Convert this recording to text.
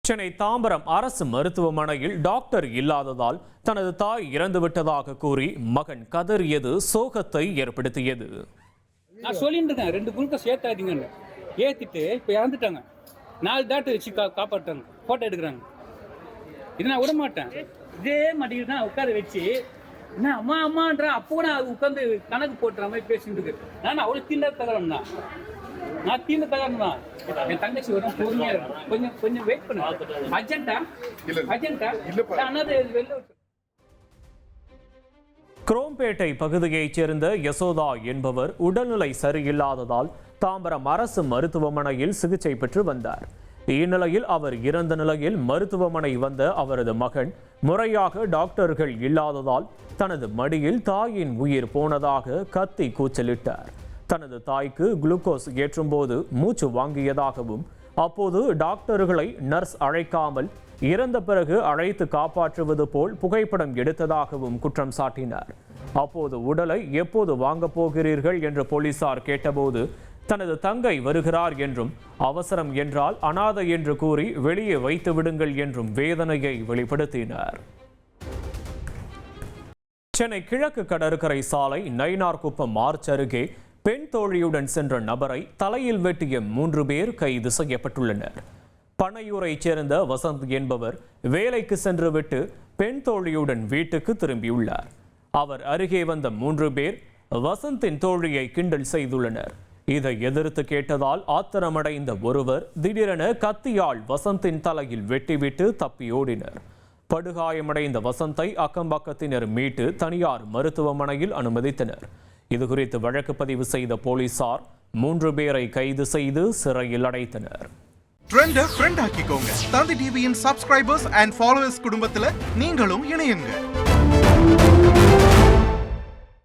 சென்னை தாம்பரம் அரசு மருத்துவமனையில் டாக்டர் இல்லாததால் தனது தாய் இறந்துவிட்டதாக கூறி மகன் கதறியது சோகத்தை ஏற்படுத்தியது. நான் சொல்லிட்டு இருக்கேன் 2 குளுக்கோஸ் ஏத்தாதீங்கன்னு. ஏத்திட்டு இப்ப இறந்துட்டாங்க. 4 டாக்டர் வச்சு காப்பாற்றாங்க, போட்டோ எடுக்கிறாங்க. இது நான் விட மாட்டேன். இதே மாட்டிக்கிட்டு தான் உட்கார வச்சு என்ன அம்மா அம்மான்ற அப்போ நான் உட்காந்து கணக்கு போட்டுற மாதிரி பேசிட்டு இருக்கு. நான் அவ்வளவு தீண்ட தகரம் தான், நான் தீண்ட தகரம் தான். என் தங்கச்சி வரும், பொறுமையா இருக்கும், கொஞ்சம் வெயிட் பண்ணு. அர்ஜென்ட்டா வெளில. குரோம்பேட்டை பகுதியைச் சேர்ந்த யசோதா என்பவர் உடல்நிலை சரியில்லாததால் தாம்பரம் அரசு மருத்துவமனையில் சிகிச்சை பெற்று வந்தார். இந்நிலையில் அவர் இறந்த நிலையில் மருத்துவமனை வந்த அவரது மகன் முறையாக டாக்டர்கள் இல்லாததால் தனது மடியில் தாயின் உயிர் போனதாக கத்தி கூச்சலிட்டார். தனது தாய்க்கு குளுக்கோஸ் ஏற்றும் போது மூச்சு வாங்கியதாகவும் அப்போது டாக்டர்களை நர்ஸ் அழைக்காமல் இறந்த பிறகு அழைத்து காப்பாற்றுவது போல் புகைப்படம் எடுத்ததாகவும் குற்றம் சாட்டினார். அப்போது உடலை எப்போது வாங்கப் போகிறீர்கள் என்று போலீசார் கேட்டபோது தனது தங்கை வருகிறார் என்றும் அவசரம் என்றால் அனாதை என்று கூறி வெளியே வைத்து விடுங்கள் என்றும் வேதனையை வெளிப்படுத்தினார். சென்னை கிழக்கு கடற்கரை சாலை நயினார்குப்பம் ஆர்ச் அருகே பெண் தோழியுடன் சென்ற நபரை தலையில் வெட்டிய 3 பேர் கைது செய்யப்பட்டுள்ளனர். பனையூரைச் சேர்ந்த வசந்த் என்பவர் வேலைக்கு சென்றுவிட்டு பெண் தோழியுடன் வீட்டுக்கு திரும்பியுள்ளார். அவர் அருகே வந்த 3 பேர் வசந்தின் தோழியை கிண்டல் செய்துள்ளனர். இதை எதிர்த்து கேட்டதால் ஆத்திரமடைந்த ஒருவர் திடீரென கத்தியால் வசந்தின் தலையில் வெட்டிவிட்டு தப்பி ஓடினர். படுகாயமடைந்த வசந்தை அக்கம்பக்கத்தினர் மீட்டு தனியார் மருத்துவமனையில் அனுமதித்தனர். இதுகுறித்து வழக்கு பதிவு செய்த போலீசார் 3 பேரை கைது செய்து சிறையில் அடைத்தனர். ஃப்ரெண்ட் ஆக்கிக்கோங்க. தந்தி டிவியின் சப்ஸ்கிரைபர்ஸ் அண்ட் ஃபாலோவர்ஸ் குடும்பத்தில் நீங்களும் இணையுங்க.